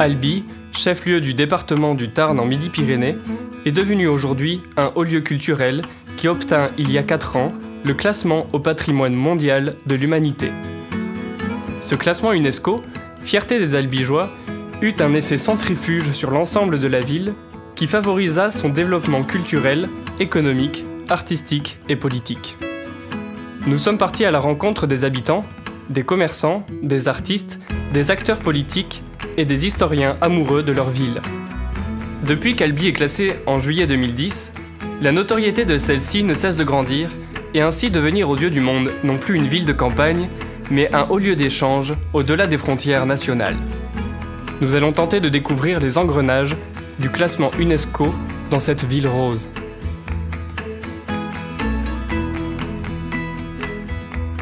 Albi, chef-lieu du département du Tarn en Midi-Pyrénées, est devenu aujourd'hui un haut lieu culturel qui obtint il y a 4 ans le classement au patrimoine mondial de l'humanité. Ce classement UNESCO, fierté des Albigeois, eut un effet centrifuge sur l'ensemble de la ville qui favorisa son développement culturel, économique, artistique et politique. Nous sommes partis à la rencontre des habitants, des commerçants, des artistes, des acteurs politiques et des historiens amoureux de leur ville. Depuis qu'Albi est classée en juillet 2010, la notoriété de celle-ci ne cesse de grandir et ainsi devenir aux yeux du monde non plus une ville de campagne, mais un haut lieu d'échange au-delà des frontières nationales. Nous allons tenter de découvrir les engrenages du classement UNESCO dans cette ville rose.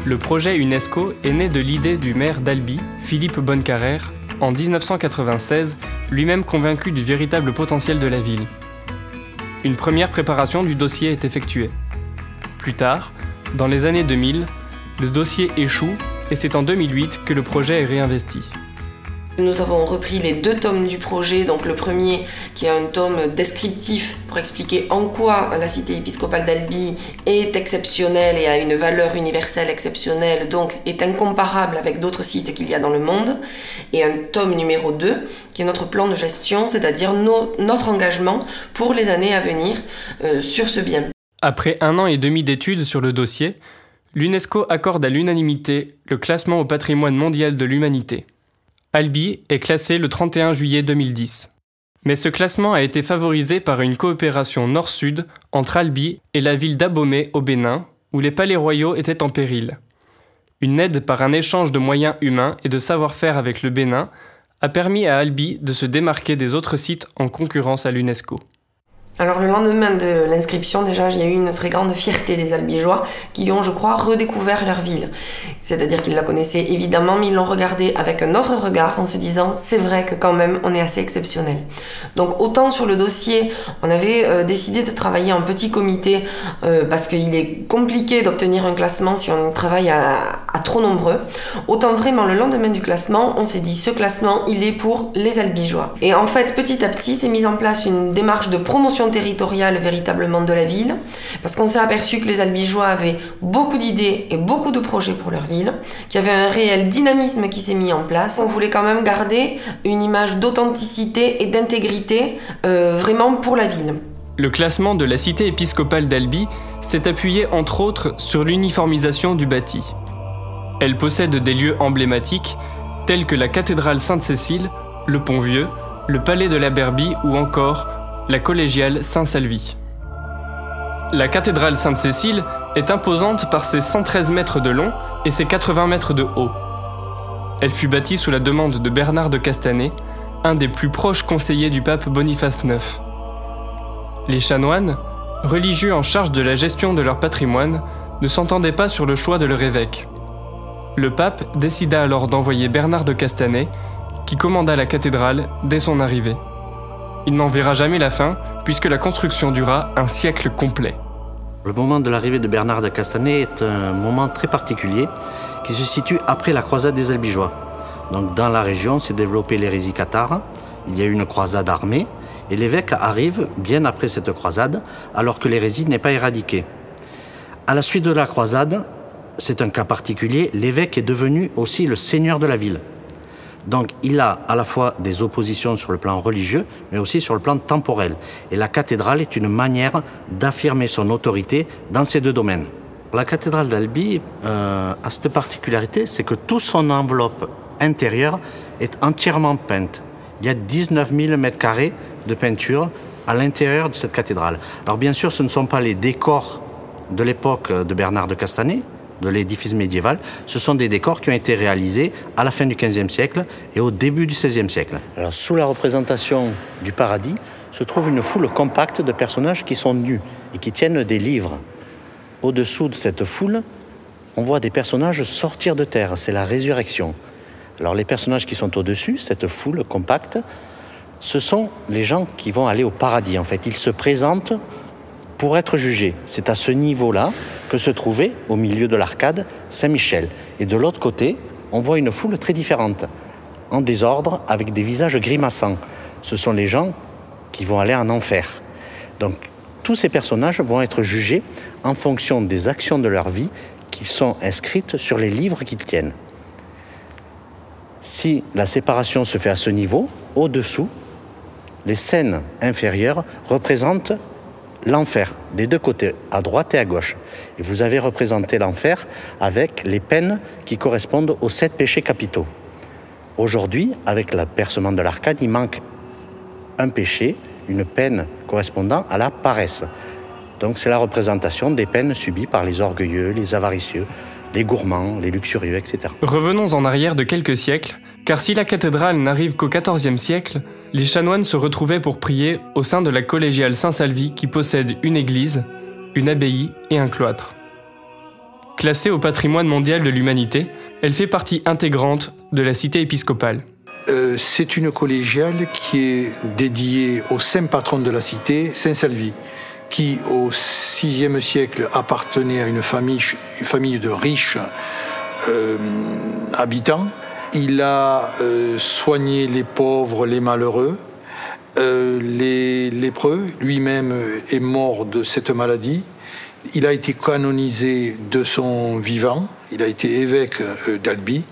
Le projet UNESCO est né de l'idée du maire d'Albi, Philippe Bonnecarrère, en 1996, lui-même convaincu du véritable potentiel de la ville. Une première préparation du dossier est effectuée. Plus tard, dans les années 2000, le dossier échoue et c'est en 2008 que le projet est réinvesti. Nous avons repris les 2 tomes du projet, donc le premier qui est un tome descriptif pour expliquer en quoi la cité épiscopale d'Albi est exceptionnelle et a une valeur universelle exceptionnelle, donc est incomparable avec d'autres sites qu'il y a dans le monde, et un tome numéro 2 qui est notre plan de gestion, c'est-à-dire notre engagement pour les années à venir sur ce bien. Après 1 an et demi d'études sur le dossier, l'UNESCO accorde à l'unanimité le classement au patrimoine mondial de l'humanité. Albi est classé le 31 juillet 2010. Mais ce classement a été favorisé par une coopération nord-sud entre Albi et la ville d'Abomey au Bénin, où les palais royaux étaient en péril. Une aide par un échange de moyens humains et de savoir-faire avec le Bénin a permis à Albi de se démarquer des autres sites en concurrence à l'UNESCO. Alors le lendemain de l'inscription, déjà, il y a eu une très grande fierté des Albigeois qui ont, je crois, redécouvert leur ville. C'est-à-dire qu'ils la connaissaient évidemment, mais ils l'ont regardée avec un autre regard en se disant « c'est vrai que quand même, on est assez exceptionnel ». Donc autant sur le dossier, on avait décidé de travailler en petit comité parce qu'il est compliqué d'obtenir un classement si on travaille à trop nombreux. Autant vraiment, le lendemain du classement, on s'est dit « ce classement, il est pour les Albigeois ». Et en fait, petit à petit, s'est mise en place une démarche de promotion territoriale véritablement de la ville, parce qu'on s'est aperçu que les Albigeois avaient beaucoup d'idées et beaucoup de projets pour leur ville, qu'il y avait un réel dynamisme qui s'est mis en place. On voulait quand même garder une image d'authenticité et d'intégrité vraiment pour la ville. Le classement de la cité épiscopale d'Albi s'est appuyé entre autres sur l'uniformisation du bâti. Elle possède des lieux emblématiques tels que la cathédrale Sainte-Cécile, le Pont-Vieux, le palais de la Berbie ou encore la collégiale Saint-Salvi. La cathédrale Sainte-Cécile est imposante par ses 113 mètres de long et ses 80 mètres de haut. Elle fut bâtie sous la demande de Bernard de Castanet, un des plus proches conseillers du pape Boniface IX. Les chanoines, religieux en charge de la gestion de leur patrimoine, ne s'entendaient pas sur le choix de leur évêque. Le pape décida alors d'envoyer Bernard de Castanet, qui commanda la cathédrale dès son arrivée. Il n'en verra jamais la fin, puisque la construction dura un siècle complet. Le moment de l'arrivée de Bernard de Castanet est un moment très particulier qui se situe après la croisade des Albigeois. Donc dans la région s'est développée l'hérésie cathare, il y a eu une croisade armée et l'évêque arrive bien après cette croisade alors que l'hérésie n'est pas éradiquée. À la suite de la croisade, c'est un cas particulier, l'évêque est devenu aussi le seigneur de la ville. Donc il a à la fois des oppositions sur le plan religieux, mais aussi sur le plan temporel. Et la cathédrale est une manière d'affirmer son autorité dans ces 2 domaines. La cathédrale d'Albi a cette particularité, c'est que toute son enveloppe intérieure est entièrement peinte. Il y a 19 000 mètres carrés de peinture à l'intérieur de cette cathédrale. Alors bien sûr, ce ne sont pas les décors de l'époque de Bernard de Castanet, de l'édifice médiéval, ce sont des décors qui ont été réalisés à la fin du XVe siècle et au début du XVIe siècle. Alors, sous la représentation du paradis se trouve une foule compacte de personnages qui sont nus et qui tiennent des livres. Au-dessous de cette foule, on voit des personnages sortir de terre, c'est la résurrection. Alors les personnages qui sont au-dessus, cette foule compacte, ce sont les gens qui vont aller au paradis. En fait, ils se présentent pour être jugés. C'est à ce niveau-là que se trouvait, au milieu de l'arcade, Saint-Michel. Et de l'autre côté, on voit une foule très différente. en désordre avec des visages grimaçants. Ce sont les gens qui vont aller en enfer. Donc tous ces personnages vont être jugés en fonction des actions de leur vie qui sont inscrites sur les livres qu'ils tiennent. Si la séparation se fait à ce niveau, au-dessous, les scènes inférieures représentent l'enfer, des deux côtés, à droite et à gauche. Et vous avez représenté l'enfer avec les peines qui correspondent aux 7 péchés capitaux. Aujourd'hui, avec le percement de l'arcade, il manque un péché, une peine correspondant à la paresse. Donc c'est la représentation des peines subies par les orgueilleux, les avaricieux, les gourmands, les luxurieux, etc. Revenons en arrière de quelques siècles, car si la cathédrale n'arrive qu'au XIVe siècle, les chanoines se retrouvaient pour prier au sein de la collégiale Saint-Salvi qui possède une église, une abbaye et un cloître. Classée au patrimoine mondial de l'humanité, elle fait partie intégrante de la cité épiscopale. C'est une collégiale qui est dédiée au saint patron de la cité, Saint-Salvi, qui au VIe siècle appartenait à une famille de riches habitants. Il a soigné les pauvres, les malheureux, les lépreux. Lui-même est mort de cette maladie. Il a été canonisé de son vivant. Il a été évêque d'Albi.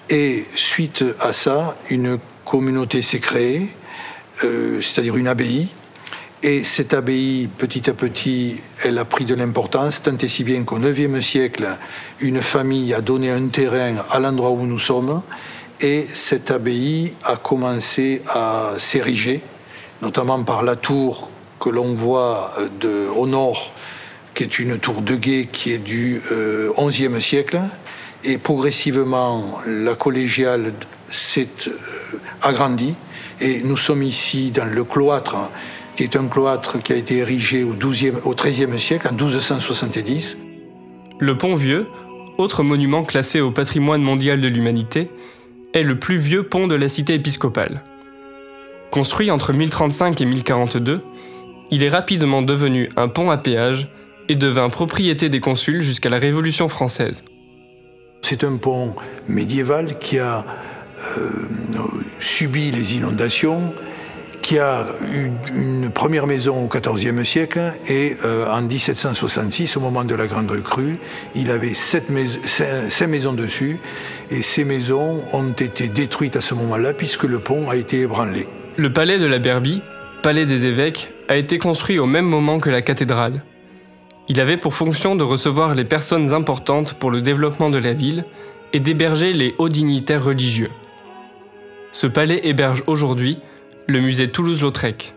Et suite à ça, une communauté s'est créée, c'est-à-dire une abbaye. Et cette abbaye, petit à petit, elle a pris de l'importance, tant et si bien qu'au IXe siècle, une famille a donné un terrain à l'endroit où nous sommes, et cette abbaye a commencé à s'ériger, notamment par la tour que l'on voit au nord, qui est une tour de guet qui est du XIe siècle, et progressivement, la collégiale s'est agrandie, et nous sommes ici dans le cloître, qui est un cloître qui a été érigé au XIIIe siècle, en 1270. Le Pont Vieux, autre monument classé au patrimoine mondial de l'humanité, est le plus vieux pont de la cité épiscopale. Construit entre 1035 et 1042, il est rapidement devenu un pont à péage et devint propriété des consuls jusqu'à la Révolution française. C'est un pont médiéval qui a subi les inondations, qui a eu une première maison au XIVe siècle et en 1766, au moment de la Grande Crue, il avait 5 maisons dessus et ces maisons ont été détruites à ce moment-là puisque le pont a été ébranlé. Le palais de la Berbie, palais des évêques, a été construit au même moment que la cathédrale. Il avait pour fonction de recevoir les personnes importantes pour le développement de la ville et d'héberger les hauts dignitaires religieux. Ce palais héberge aujourd'hui le musée Toulouse-Lautrec.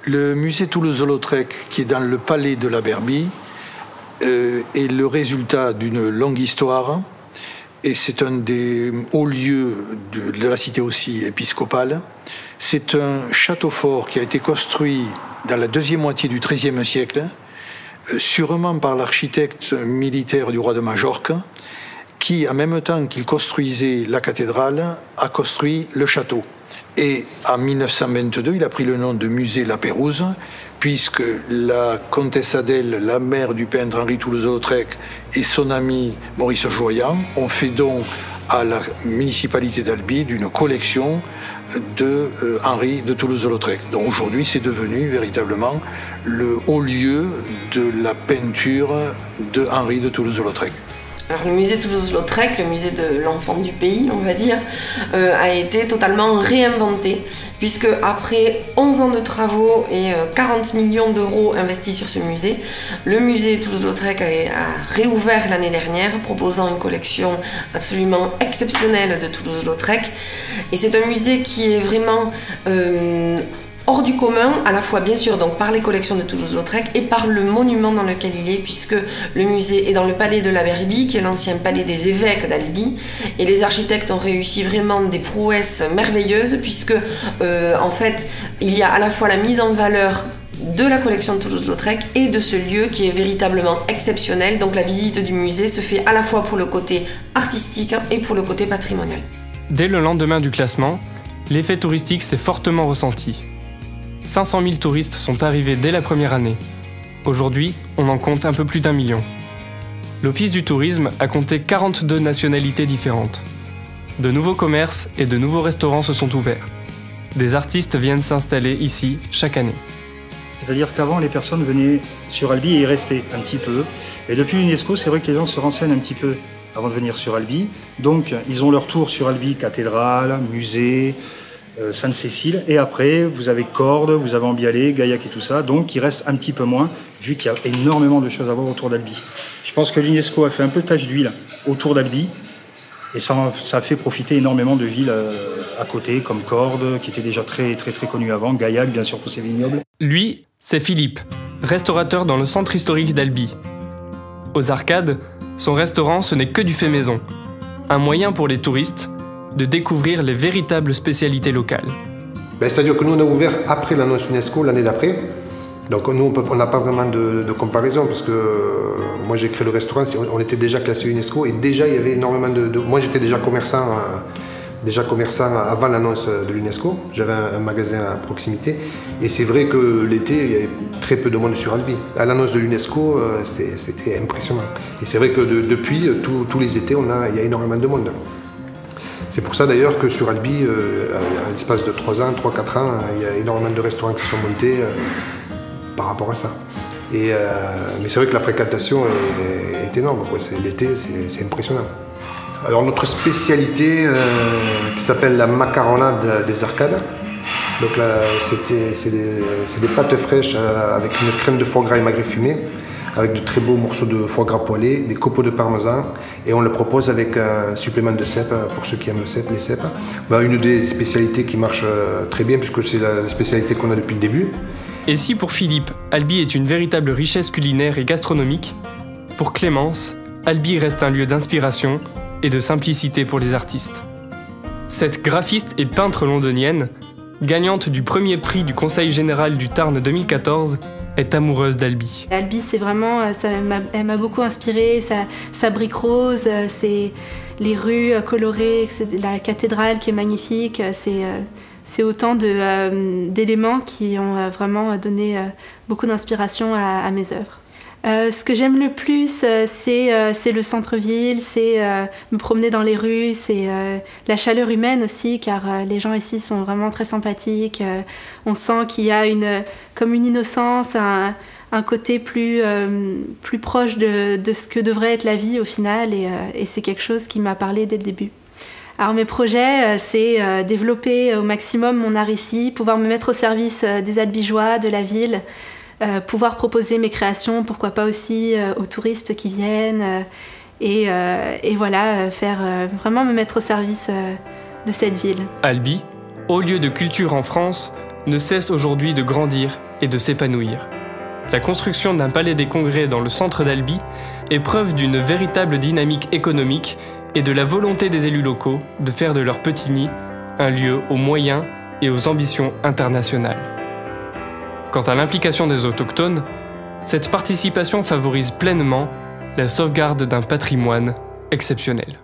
Le musée Toulouse-Lautrec, qui est dans le palais de la Berbie, est le résultat d'une longue histoire et c'est un des hauts lieux de la cité aussi épiscopale. C'est un château fort qui a été construit dans la deuxième moitié du XIIIe siècle, sûrement par l'architecte militaire du roi de Majorque, qui, en même temps qu'il construisait la cathédrale, a construit le château. Et en 1922, il a pris le nom de musée La Pérouse, puisque la comtesse Adèle, la mère du peintre Henri Toulouse-Lautrec, et son ami Maurice Joyan ont fait don à la municipalité d'Albi d'une collection de Henri de Toulouse-Lautrec. Donc aujourd'hui, c'est devenu véritablement le haut lieu de la peinture de Henri de Toulouse-Lautrec. Alors, le musée Toulouse-Lautrec, le musée de l'enfant du pays, on va dire, a été totalement réinventé, puisque après 11 ans de travaux et 40 millions d'euros investis sur ce musée, le musée Toulouse-Lautrec a réouvert l'année dernière, proposant une collection absolument exceptionnelle de Toulouse-Lautrec. Et c'est un musée qui est vraiment hors du commun, à la fois bien sûr donc par les collections de Toulouse-Lautrec et par le monument dans lequel il est, puisque le musée est dans le palais de la Berbie, qui est l'ancien palais des évêques d'Albi, et les architectes ont réussi vraiment des prouesses merveilleuses, puisque en fait il y a à la fois la mise en valeur de la collection de Toulouse-Lautrec et de ce lieu qui est véritablement exceptionnel. Donc la visite du musée se fait à la fois pour le côté artistique et pour le côté patrimonial. Dès le lendemain du classement, l'effet touristique s'est fortement ressenti. 500 000 touristes sont arrivés dès la première année. Aujourd'hui, on en compte un peu plus d'1 million. L'Office du tourisme a compté 42 nationalités différentes. De nouveaux commerces et de nouveaux restaurants se sont ouverts. Des artistes viennent s'installer ici chaque année. C'est-à-dire qu'avant, les personnes venaient sur Albi et y restaient un petit peu. Et depuis l'UNESCO, c'est vrai que les gens se renseignent un petit peu avant de venir sur Albi. Donc, ils ont leur tour sur Albi, cathédrale, musée, Sainte-Cécile. Et après, vous avez Cordes, vous avez Ambialé, Gaillac et tout ça. Donc, il reste un petit peu moins, vu qu'il y a énormément de choses à voir autour d'Albi. Je pense que l'UNESCO a fait un peu tache d'huile autour d'Albi. Et ça a fait profiter énormément de villes à côté, comme Cordes, qui était déjà très connues avant. Gaillac, bien sûr, pour ses vignobles. Lui, c'est Philippe, restaurateur dans le centre historique d'Albi. Aux Arcades, son restaurant, ce n'est que du fait maison. Un moyen pour les touristes de découvrir les véritables spécialités locales. C'est-à-dire que nous, on a ouvert après l'annonce UNESCO, l'année d'après. Donc nous, on n'a pas vraiment de comparaison parce que moi, j'ai créé le restaurant, on était déjà classé UNESCO et déjà, il y avait énormément Moi, j'étais déjà commerçant avant l'annonce de l'UNESCO. J'avais un magasin à proximité. Et c'est vrai que l'été, il y avait très peu de monde sur Albi. À l'annonce de l'UNESCO, c'était impressionnant. Et c'est vrai que depuis, tous les étés, il y a énormément de monde. C'est pour ça d'ailleurs que sur Albi, à l'espace de 3 ans, 3-4 ans, il y a énormément de restaurants qui sont montés par rapport à ça. Mais c'est vrai que la fréquentation est énorme. L'été, c'est impressionnant. Alors notre spécialité qui s'appelle la macaronade des Arcades. Donc là, c'est des pâtes fraîches avec une crème de foie gras émagré fumé, avec de très beaux morceaux de foie gras poêlés, des copeaux de parmesan, et on le propose avec un supplément de cèpe pour ceux qui aiment les cèpes. Une des spécialités qui marche très bien puisque c'est la spécialité qu'on a depuis le début. Et si pour Philippe, Albi est une véritable richesse culinaire et gastronomique, pour Clémence, Albi reste un lieu d'inspiration et de simplicité pour les artistes. Cette graphiste et peintre londonienne, gagnante du premier prix du Conseil général du Tarn 2014, est amoureuse d'Albi. Albi, c'est vraiment, elle m'a beaucoup inspirée, sa brique rose, c'est les rues colorées, c'est la cathédrale qui est magnifique, c'est autant d'éléments qui ont vraiment donné beaucoup d'inspiration à mes œuvres. Ce que j'aime le plus, c'est le centre-ville, c'est me promener dans les rues, c'est la chaleur humaine aussi, car les gens ici sont vraiment très sympathiques. On sent qu'il y a comme une innocence, un côté plus proche de ce que devrait être la vie au final, et c'est quelque chose qui m'a parlé dès le début. Alors mes projets, c'est développer au maximum mon art ici, pouvoir me mettre au service des Albigeois, de la ville, pouvoir proposer mes créations, pourquoi pas aussi aux touristes qui viennent, et voilà, vraiment me mettre au service de cette ville. Albi, haut lieu de culture en France, ne cesse aujourd'hui de grandir et de s'épanouir. La construction d'un palais des congrès dans le centre d'Albi est preuve d'une véritable dynamique économique et de la volonté des élus locaux de faire de leur petit nid un lieu aux moyens et aux ambitions internationales. Quant à l'implication des autochtones, cette participation favorise pleinement la sauvegarde d'un patrimoine exceptionnel.